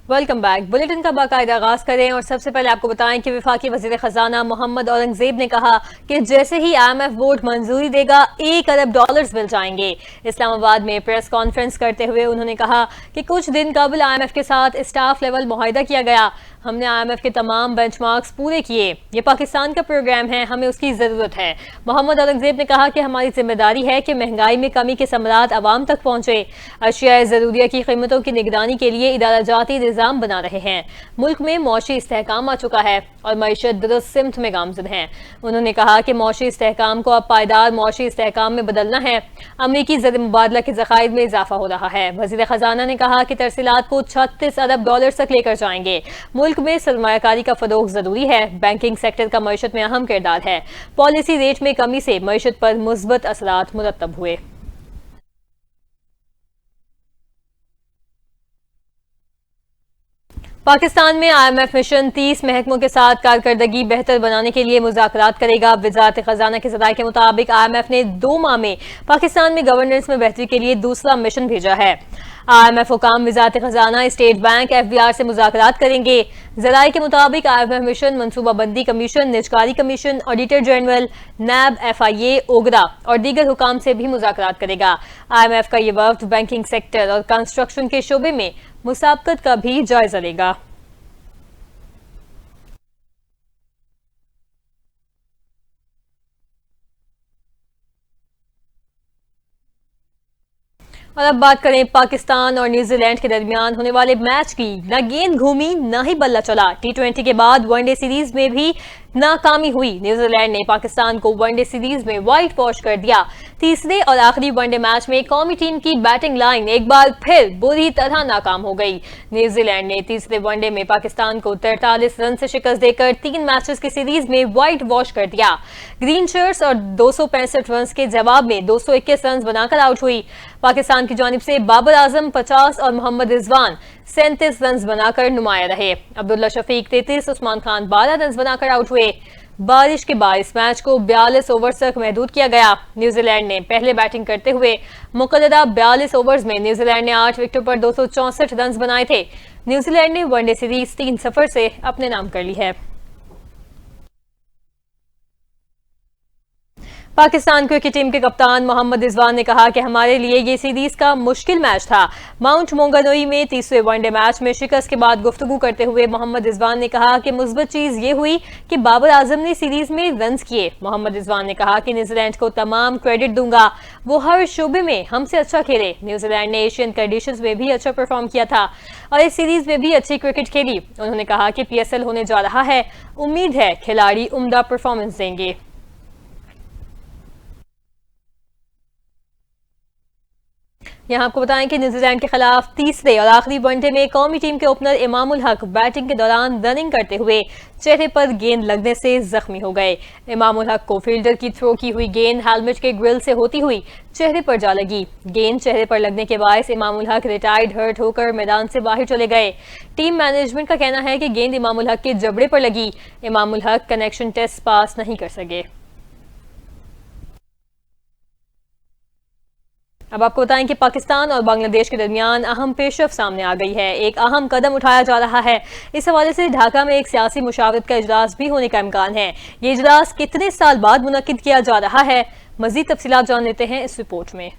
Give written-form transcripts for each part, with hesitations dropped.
Welcome back. Bulletin का बाकायदा आगाज करें और सबसे पहले आपको बताएं कि वफाकी वजीर खजाना मोहम्मद औरंगजेब ने कहा कि जैसे ही IMF बोर्ड मंजूरी देगा $1 अरब मिल जाएंगे। इस्लामाबाद में प्रेस कॉन्फ्रेंस करते हुए उन्होंने कहा कि कुछ दिन कबल IMF के साथ स्टाफ लेवल मुआहिदा किया गया। हमने IMF के तमाम बेंचमार्क्स पूरे किए। ये पाकिस्तान का प्रोग्राम है, हमें उसकी जरूरत है। मोहम्मद औरंगजेब ने कहा कि हमारी जिम्मेदारी है कि महंगाई में कमी के समरात आवाम तक पहुंचे। अशिया जरूरिया की कीमतों की निगरानी के लिए इदारा जाती निज़ाम बना रहे हैं। मुल्क में मौशी इस्तेहकाम आ चुका है और मईशत दुरुस्त सिमत में गामजन है। उन्होंने कहा कि मौशी इस्तेहकाम को अब पायदार मौशी इस्तेहकाम में बदलना है। अमरीकी ज़र मुबादला के ज़खायर में इजाफा हो रहा है। वज़ीर ख़जाना ने कहा कि तरसीलात को $36 अरब तक लेकर जाएंगे। मुल्क में सरमायाकारी का फरोग जरूरी है। बैंकिंग सेक्टर का मईशत में अहम किरदार है। पॉलिसी रेट में कमी से मईशत पर मुस्बत असरात मुरतब हुए। पाकिस्तान में IMF मिशन 30 महकमों के साथ कारकर्दगी बेहतर बनाने के लिए मुज़ाकरात करेगा। वज़ारत खजाना के ज़राए के मुताबिक IMF ने 2 माह में पाकिस्तान में गवर्नेंस में बेहतरी के लिए दूसरा मिशन भेजा है। IMF हुकाम वज़ारत खजाना, स्टेट बैंक, FBR से मुज़ाकरात करेंगे। ज़राए के मुताबिक IMF मिशन मनसूबाबंदी कमीशन, निजकारी कमीशन, auditor general, NAB, FIA, OGRA और दीगर हुकाम से भी मुज़ाकरात करेगा। IMF का ये वफ्द बैंकिंग सेक्टर और कंस्ट्रक्शन के शोबे में मुसाबकत का भी जायजा लेगा। और अब बात करें पाकिस्तान और न्यूजीलैंड के दरमियान होने वाले मैच की। न गेंद घूमी न ही बल्ला चला। T20 के बाद वनडे सीरीज में भी नाकामी हुई। न्यूजीलैंड ने पाकिस्तान को वनडे सीरीज में व्हाइट वॉश कर दिया। तीसरे और आखिरी वनडे मैच में कौमी टीम की बैटिंग लाइन एक बार फिर बुरी तरह नाकाम हो गई। न्यूजीलैंड ने तीसरे वनडे में पाकिस्तान को 43 रन से शिकस्त देकर 3 मैचेस की सीरीज में व्हाइट वॉश कर दिया। ग्रीन शर्ट्स और 265 रन के जवाब में 221 रन बनाकर आउट हुई। पाकिस्तान की जानिब से बाबर आजम 50 और मोहम्मद रिजवान 37 रन बनाकर नुमाया रहे। अब्दुल्ला शफीक 33, उस्मान खान 12 रन बनाकर आउट हुए। बारिश के बाद इस मैच को 42 ओवर्स तक महदूद किया गया। न्यूजीलैंड ने पहले बैटिंग करते हुए मुकर्ररा 42 ओवर्स में न्यूजीलैंड ने 8 विकेटों पर 264 रन बनाए थे। न्यूजीलैंड ने वनडे सीरीज 3 सफर से अपने नाम कर ली है। पाकिस्तान क्रिकेट टीम के कप्तान मोहम्मद रिजवान ने कहा कि हमारे लिए ये सीरीज का मुश्किल मैच था। माउंट मोंगानुई में तीसरे वनडे मैच में शिकस्त के बाद गुफ्तगू करते हुए मोहम्मद रिजवान ने कहा कि मुस्बत चीज ये हुई कि बाबर आजम ने सीरीज में रन्स किए। मोहम्मद रिजवान ने कहा कि न्यूजीलैंड को तमाम क्रेडिट दूंगा, वो हर शोबे में हमसे अच्छा खेले। न्यूजीलैंड ने एशियन कंडीशंस में भी अच्छा परफॉर्म किया था और इस सीरीज में भी अच्छी क्रिकेट खेली। उन्होंने कहा कि PSL होने जा रहा है, उम्मीद है खिलाड़ी उम्दा परफॉर्मेंस देंगे। यहाँ आपको बताएं कि न्यूजीलैंड के खिलाफ तीसरे और आखिरी वनडे में कौमी टीम के ओपनर इमामुल हक बैटिंग के दौरान रनिंग करते हुए चेहरे पर गेंद लगने से जख्मी हो गए। इमामुल हक को फील्डर की थ्रो की हुई गेंद हेलमेट के ग्रिल से होती हुई चेहरे पर जा लगी। गेंद चेहरे पर लगने के बायस इमामुल हक रिटायर्ड हर्ट होकर मैदान से बाहर चले गए। टीम मैनेजमेंट का कहना है कि गेंद इमामुल हक के जबड़े पर लगी। Imamul Haq connection test pass नहीं कर सके। अब आपको बताएं कि पाकिस्तान और बांग्लादेश के दरमियान अहम पेशरफ सामने आ गई है। एक अहम कदम उठाया जा रहा है। इस हवाले से ढाका में एक सियासी मुशावरत का इजलास भी होने का इम्कान है। ये इजलास कितने साल बाद मुनक्किद किया जा रहा है, मजीद तफसीलात जान लेते हैं इस रिपोर्ट में।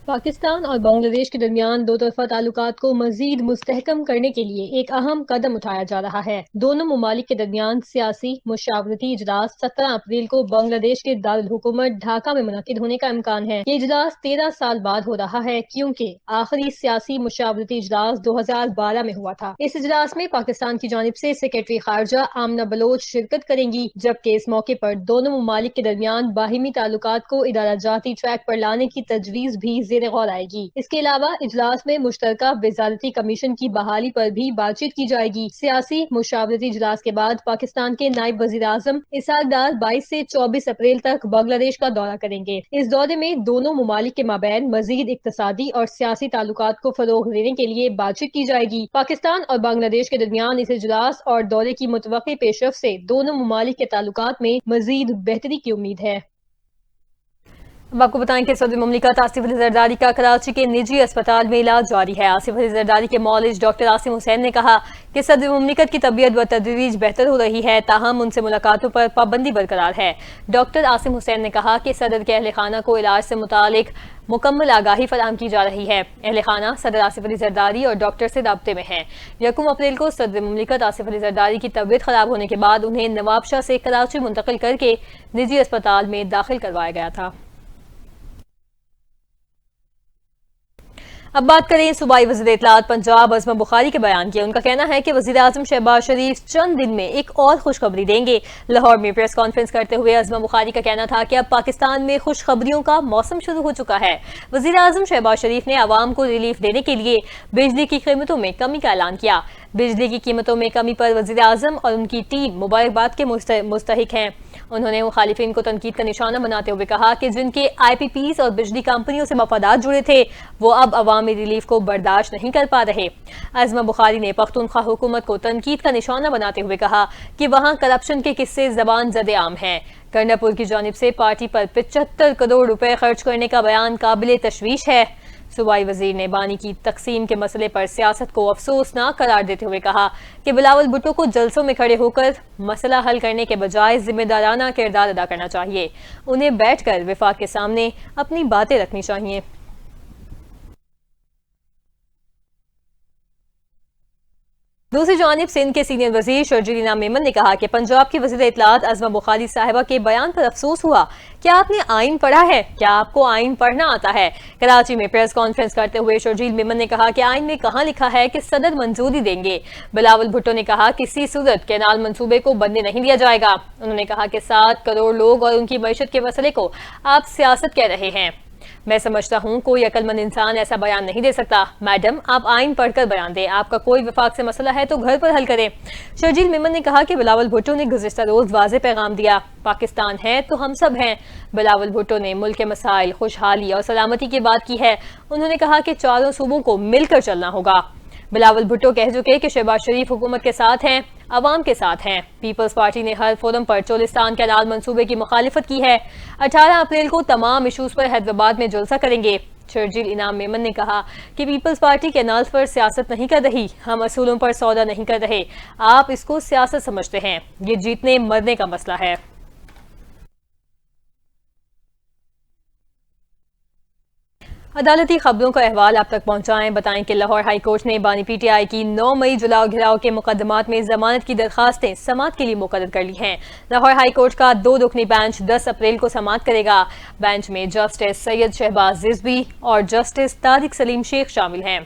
पाकिस्तान और बांग्लादेश के दरमियान दो तरफा ताल्लुकात को मजीद मुस्तहकम करने के लिए एक अहम कदम उठाया जा रहा है। दोनों ममालिक के दरमियान सियासी मुशावरती इजलास 17 अप्रैल को बांग्लादेश के दारुल हुकूमत ढाका में मुनक्किद होने का इम्कान है। ये इजलास 13 साल बाद हो रहा है, क्योंकि आखिरी सियासी मुशावरती इजलास 2012 में हुआ था। इस इजलास में पाकिस्तान की जानिब से सेक्रेटरी खारजा आमना बलोच शिरकत करेंगी, जबकि इस मौके पर दोनों ममालिक के दरमियान बाहिमी ताल्लुकात को इदारा जाती ट्रैक पर लाने की तजवीज भी जेर गौर आएगी। इसके अलावा इजलास में मुश्तरका वजारती कमीशन की बहाली पर भी बातचीत की जाएगी। सियासी मुशावरती इजलास के बाद पाकिस्तान के नायब वजीर आजम इसहाक डार 22 से 24 अप्रैल तक बांग्लादेश का दौरा करेंगे। इस दौरे में दोनों ममालिक के माबैन मजीद इक्तसादी और सियासी ताल्लुकात को फरोग देने के लिए बातचीत की जाएगी। पाकिस्तान और बांग्लादेश के दरमियान इस इजलास और दौरे की मुतवक्की पेशरफ से दोनों ममालिक के ताल्लुकात में मजीद बेहतरी की उम्मीद है। अब आपको बताएं कि सदर मुमलिकत आसिफ अली जरदारी का कराची के निजी अस्पताल में इलाज जारी है। आसिफ अली जरदारी के मौलिज डॉक्टर आसिम हुसैन ने कहा कि सदर मुमलिकत की तबीयत व तदरीज बेहतर हो रही है, ताहम उनसे मुलाकातों पर पाबंदी बरकरार है। डॉक्टर आसिम हुसैन ने कहा कि सदर के अहल खाना को इलाज से मुतालिक मुकम्मल आगाही फराहम की जा रही है। अहल खाना सदर आसिफ अली जरदारी और डॉक्टर से राब्ते में है। 1 अप्रैल को सदर मुमलिकत आसिफ अली जरदारी की तबीयत खराब होने के बाद उन्हें नवाबशाह से कराची मुंतकिल करके निजी अस्पताल में दाखिल करवाया गया था। अब बात करें सूबाई वज़ीर इत्तलात पंजाब अज़मा बुखारी के बयान की। उनका कहना है कि वज़ीर आज़म शहबाज शरीफ चंद दिन में एक और खुशखबरी देंगे। लाहौर में प्रेस कॉन्फ्रेंस करते हुए अज़मा बुखारी का कहना था कि अब पाकिस्तान में खुशखबरियों का मौसम शुरू हो चुका है। वज़ीर आज़म शहबाज शरीफ ने अवाम को रिलीफ देने के लिए बिजली की कीमतों में कमी का ऐलान किया। बिजली की कीमतों में कमी पर वज़ीर आज़म और उनकी टीम मुबारकबाद के मुस्तहिक हैं। उन्होंने मुखालिफिन को तनकीद का निशाना बनाते हुए कहा कि जिनके IPPs और बिजली कंपनियों से मफादात जुड़े थे वो अब अवामी रिलीफ को बर्दाश्त नहीं कर पा रहे। अज़मा बुखारी ने पख्तूनख्वा हुकूमत को तनकीद का निशाना बनाते हुए कहा कि वहाँ करप्शन के किस्से ज़बान ज़दे आम हैं। कर्नापुर की जानिब से पार्टी पर 75 करोड़ रुपए खर्च करने का बयान काबिल तशवीश है। सूबाई वजीर ने बानी की तकसीम के मसले पर सियासत को अफसोसनाक करार देते हुए कहा कि बिलावल भुट्टो को जलसों में खड़े होकर मसला हल करने के बजाय जिम्मेदाराना किरदार अदा करना चाहिए। उन्हें बैठकर विफाक के सामने अपनी बातें रखनी चाहिए। दूसरी जानिब सिंध के सीनियर वजीर शर्जील इनाम मेमन ने कहा कि पंजाब की वज़ीर इत्तलात अज़मा बुखारी साहिबा के बयान पर अफसोस हुआ। क्या आपने आइन पढ़ा है? क्या आपको आइन पढ़ना आता है? कराची में प्रेस कॉन्फ्रेंस करते हुए शर्जील मेमन ने कहा कि आइन में कहाँ लिखा है कि सदर मंजूरी देंगे। बिलावल भुट्टो ने कहा किसी सूरत कैनाल मंसूबे को बनने नहीं दिया जाएगा। उन्होंने कहा कि 7 करोड़ लोग और उनकी मईशत के मसले को आप सियासत कह रहे हैं। मैं समझता हूँ कोई अक्लमंद इंसान ऐसा बयान नहीं दे सकता। मैडम, आप आइन पढ़कर बयान दें। आपका कोई विफाक से मसला है तो घर पर हल करें। शर्जील मेमन ने कहा कि बिलावल भुट्टो ने गुज़िश्ता रोज वाज़े पैगाम दिया, पाकिस्तान है तो हम सब हैं। बिलावल भुट्टो ने मुल्क के मसाइल, खुशहाली और सलामती की बात की है। उन्होंने कहा कि चारों सूबों को मिलकर चलना होगा। बिलावल भुट्टो कह चुके कि शहबाज शरीफ हुकूमत के साथ हैं, अवाम के साथ हैं। पीपल्स पार्टी ने हर फोरम पर चोलिस्तान कैनाल मंसूबे की मुखालिफत की है। 18 अप्रैल को तमाम इशूज पर हैदराबाद में जलसा करेंगे। शर्जील इनाम मेमन ने कहा कि पीपल्स पार्टी कैनाल पर सियासत नहीं कर रही, हम असूलों पर सौदा नहीं कर रहे। आप इसको सियासत समझते हैं, ये जीतने मरने का मसला है। अदालती खबरों का अहवाल आप तक पहुंचाएं। बताएं कि लाहौर हाई कोर्ट ने बानी PTI की 9 मई जुलाओ घिराव के मुकदमात में जमानत की दरखास्तें समाअत के लिए मुकर्रर कर ली हैं। लाहौर हाई कोर्ट का 2 रुकनी बेंच 10 अप्रैल को समाअत करेगा। बेंच में जस्टिस सैयद शहबाज रिजवी और जस्टिस तारिक सलीम शेख शामिल हैं।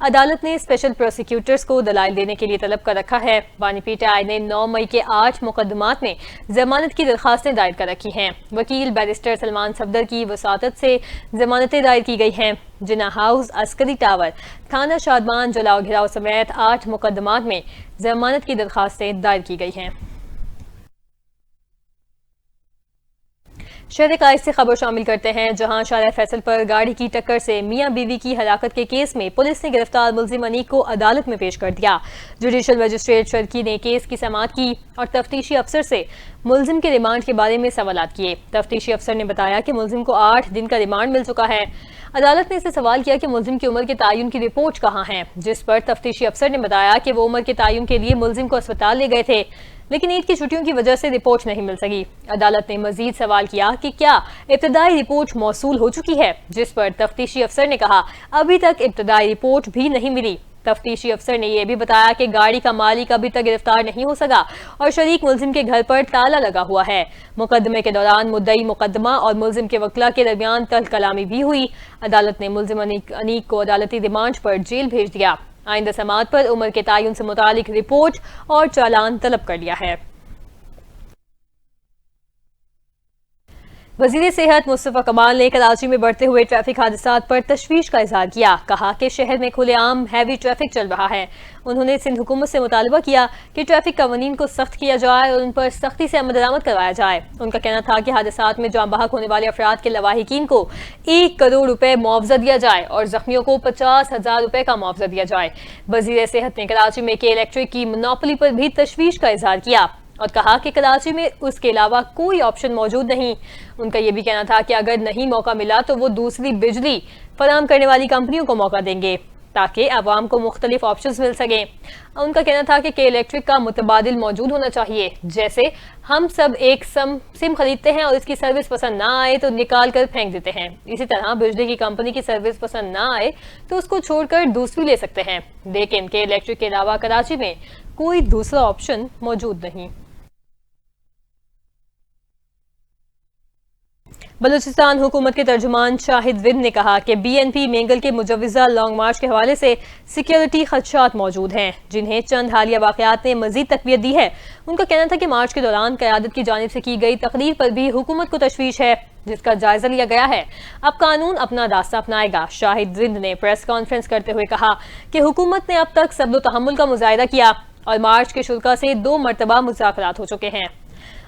अदालत ने स्पेशल प्रोसिक्यूटर्स को दलाइल देने के लिए तलब कर रखा है। बानी PTI ने 9 मई के 8 मुकदमात में जमानत की दरखास्तें दायर कर रखी हैं। वकील बैरिस्टर सलमान सफदर की वसातत से जमानतें दायर की गई हैं। जिना हाउस, अस्करी टावर, थाना शादमान, जलाओ घिराव समेत 8 मुकदमात में जमानत की दरखास्तें दायर की गई हैं। शहर कायद से खबर शामिल करते हैं, जहां शारा फैसल पर गाड़ी की टक्कर से मियां बीवी की हलाकत के केस में पुलिस ने गिरफ्तार मुलजिम अनीक को अदालत में पेश कर दिया। जुडिशल मजिस्ट्रेट शर्की ने केस की समाअत की और तफ्तीशी अफसर से मुलजिम के रिमांड के बारे में सवालात किए। तफ्तीशी अफसर ने बताया कि मुलजिम को 8 दिन का रिमांड मिल चुका है। अदालत ने इससे सवाल किया कि मुलजिम की उम्र के तयन की रिपोर्ट कहाँ है, जिस पर तफ्तीशी अफसर ने बताया कि वो उम्र के तयन के लिए मुलजिम को अस्पताल ले गए थे, लेकिन ईद की छुट्टियों की वजह से रिपोर्ट नहीं मिल सकी। अदालत ने मजीद सवाल किया कि क्या इब्तदाई रिपोर्ट मौसूल हो चुकी है, जिस पर तफ्तीशी अफसर ने कहा अभी तक इब्तदाई रिपोर्ट भी नहीं मिली। तफ्तीशी अफसर ने यह भी बताया कि गाड़ी का मालिक अभी तक गिरफ्तार नहीं हो सका और शरीक मुलजिम के घर पर ताला लगा हुआ है। मुकदमे के दौरान मुद्दई मुकदमा और मुलजिम के वकला के दरमियान तल कलामी भी हुई। अदालत ने मुलजिम अनीक को अदालती रिमांड पर जेल भेज दिया। आइंदा समाअत पर उम्र के तयन से मुतालिक रिपोर्ट और चालान तलब कर लिया है। वजीर सेहत मुस्तफा कमाल ने कराची में बढ़ते हुए ट्रैफिक हादसात पर तशवीश का इजहार किया। कहा कि शहर में खुलेआम हैवी ट्रैफिक चल रहा है। उन्होंने सिंध हुकूमत से मुतालबा किया कि ट्रैफिक कवानीन को सख्त किया जाए और उन पर सख्ती से अमल दरामद करवाया जाए। उनका कहना था कि हादसात में जान बहक होने वाले अफराद के लवाहिकीन को 1 करोड़ रुपए मुआवजा दिया जाए और जख्मियों को 50,000 रुपए का मुआवजा दिया जाए। वजीर सेहत ने कराची में के इलेक्ट्रिक की मोनोपोली पर भी तशवीश का इजहार किया। और कहा कि कराची में उसके अलावा कोई ऑप्शन मौजूद नहीं। उनका यह भी कहना था कि अगर नहीं मौका मिला तो वो दूसरी बिजली फराहम करने वाली कंपनियों को मौका देंगे ताकि आवाम को मुख्तलिफ ऑप्शंस मिल सकें। उनका कहना था कि इलेक्ट्रिक का मुतबादिल मौजूद होना चाहिए। जैसे हम सब एक सिम खरीदते हैं और इसकी सर्विस पसंद ना आए तो निकाल कर फेंक देते हैं, इसी तरह बिजली की कंपनी की सर्विस पसंद ना आए तो उसको छोड़कर दूसरी ले सकते हैं। लेकिन इलेक्ट्रिक के अलावा कराची में कोई दूसरा ऑप्शन मौजूद नहीं। बलूचिस्तान हुकूमत के तर्जुमान शाहिद विद ने कहा कि BNP मेंगल के मुजव्वजा लॉन्ग मार्च के हवाले से सिक्योरिटी खदशात मौजूद हैं, जिन्हें चंद हालिया वाकयात ने मजीद तकवीत दी है। उनका कहना था कि मार्च के दौरान क़यादत की जानिब से की गई तकरीर पर भी हुकूमत को तशवीश है, जिसका जायजा लिया गया है। अब कानून अपना रास्ता अपनाएगा। शाहिद विद ने प्रेस कॉन्फ्रेंस करते हुए कहा कि हुकूमत ने अब तक सब्र तहम्मुल का मुजाहिदा किया और मार्च के शुल्का से 2 मरतबा मुज़ाकरात हो चुके हैं।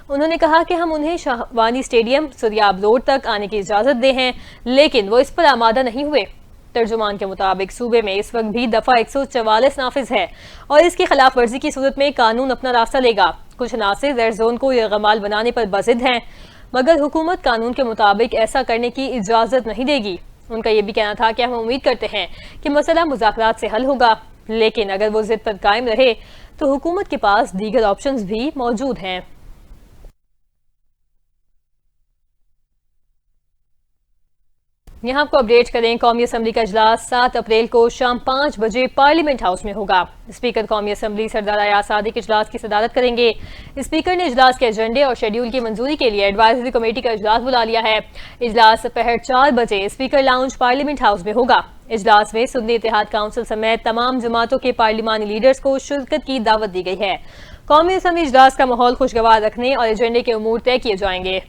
उन्होंने कहा कि हम उन्हें शाहवानी स्टेडियम सुरियाब रोड तक आने की इजाजत दे हैं, लेकिन वो इस पर आमादा नहीं हुए। तर्जुमान के मुताबिक सूबे में इस वक्त भी दफा 144 नाफिज है और इसकी खिलाफ वर्जी की सूरत में कानून अपना रास्ता लेगा। कुछ नासिर रेड जोन को यरगमाल बनाने पर बजिद हैं, मगर हुकूमत कानून के मुताबिक ऐसा करने की इजाजत नहीं देगी। उनका यह भी कहना था कि हम उम्मीद करते हैं कि मसला मुज़ाकरात से हल होगा, लेकिन अगर वो जिद पर कायम रहे तो हुकूमत के पास दीगर ऑप्शंस भी मौजूद हैं। यहाँ आपको अपडेट करें, कौमी असम्बली का इजलास 7 अप्रैल को शाम 5 बजे पार्लियामेंट हाउस में होगा। स्पीकर कौमी असम्बली सरदार अयाज सादिक इजलास की सदारत करेंगे। स्पीकर ने इजलास के एजेंडे और शेड्यूल की मंजूरी के लिए एडवाइजरी कमेटी का इजलास बुला लिया है। इजलास दोपहर 4 बजे स्पीकर लाउंज पार्लियामेंट हाउस में होगा। इजलास में सुन्नी इत्तेहाद काउंसिल समेत तमाम जमातों के पार्लिमानी लीडर्स को शिरकत की दावत दी गई है। कौमी असम्बली इजलास का माहौल खुशगवार रखने और एजेंडे के उमूर तय किए जाएंगे।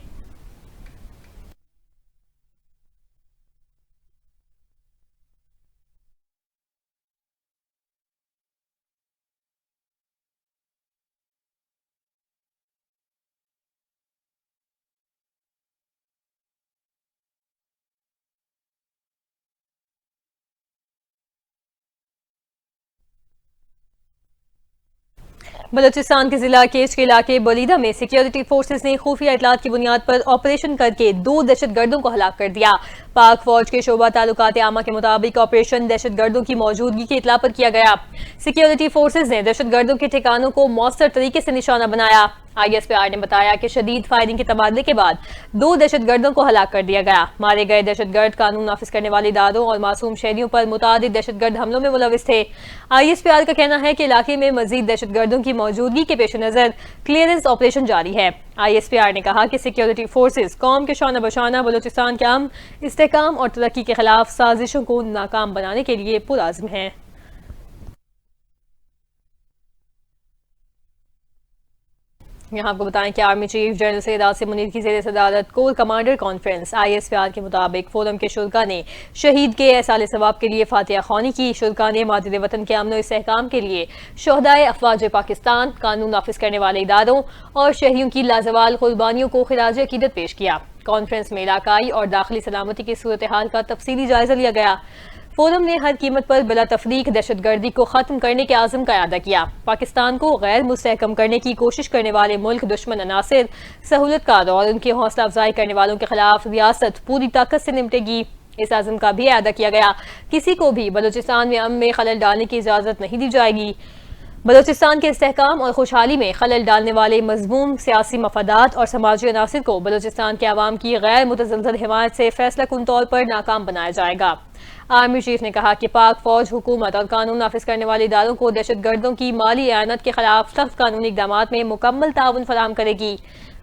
बलूचिस्तान के जिला केच के इलाके बलीदा में सिक्योरिटी फोर्सेस ने खुफिया इतलात की बुनियाद पर ऑपरेशन करके 2 दहशतगर्दों को हलाक कर दिया। पाक फौज के शोबा तालुकात आमा के मुताबिक ऑपरेशन दहशतगर्दों की मौजूदगी की इतला पर किया गया। सिक्योरिटी फोर्सेस ने दहशतगर्दों के ठिकानों को मौसर तरीके से निशाना बनाया। ISPR ने बताया कि शदीद फायरिंग के तबादले के बाद 2 दहशतगर्दों को हलाक कर दिया गया। मारे गए दहशतगर्द कानून नाफिज करने वाले इदारों और मासूम शहरियों पर मुतादिद दहशतगर्द हमलों में मुलविस थे। ISPR का कहना है कि इलाके में मजीद दहशतगर्दों की मौजूदगी के पेश नजर क्लियरेंस ऑपरेशन जारी है। ISPR ने कहा कि सिक्योरिटी फोर्सेस कौम के शाना बशाना बलूचिस्तान के अमन, इस्तेहकाम और तरक्की के खिलाफ साजिशों को नाकाम बनाने के लिए पुरअज़्म हैं। यहाँ आपको बताएं कि army chief general Syed Asim Munir की ज़ेर सदारत कोर कमांडर कॉन्फ्रेंस ISPR के मुताबिक फोरम के शुरा ने शहीद के एहसाल सवाब के लिए फातिहा ख्वानी की। शुरा ने मादिर वतन के अमन इस्तेहकाम के लिए शहदाए अफवाज पाकिस्तान, कानून नाफिज करने वाले इदारों और शहरियों की लाजवाल कुर्बानियों को खिराज अकीदत पेश किया। कॉन्फ्रेंस में इलाकाई और दाखिली सलामती की सूरत हाल का तफसीली जायजा लिया गया। फोरम ने हर कीमत पर बिला तफरीक दहशतगर्दी को खत्म करने के आज़म का अदा किया। पाकिस्तान को गैर मुस्तहकम करने की कोशिश करने वाले मुल्क दुश्मन अनासिर, सहूलतकार और उनकी हौसला अफजाई करने वालों के खिलाफ रियासत पूरी ताकत से निपटेगी। इस आज़म का भी अदा किया गया। किसी को भी बलूचिस्तान में अमन में खलल डालने की इजाज़त नहीं दी जाएगी। बलूचिस्तान के इस्तेहकाम और खुशहाली में खलल डालने वाले मजमूम सियासी मफादात और समाजी अनासिर को बलूचिस्तान के अवाम की गैर मुतज़लज़ल हिमायत से फैसला कुन तौर पर नाकाम बनाया जाएगा। आर्मी चीफ ने कहा कि पाक फौज हुकूमत और कानून नाफिज करने वाले इदारों को दहशतगर्दों की माली एनत के खिलाफ सख्त कानूनी इकदाम में मुकम्मल ताउन फराहम करेगी।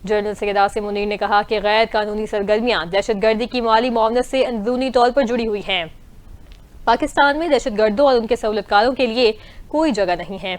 जनरल सैयद आसिम मुनीर ने कहा कि गैर कानूनी सरगर्मियां दहशतगर्दी की माली मुआवनत से अंदरूनी तौर पर जुड़ी हुई हैं। पाकिस्तान में दहशतगर्दों और उनके सहूलतकारों के लिए कोई जगह नहीं है।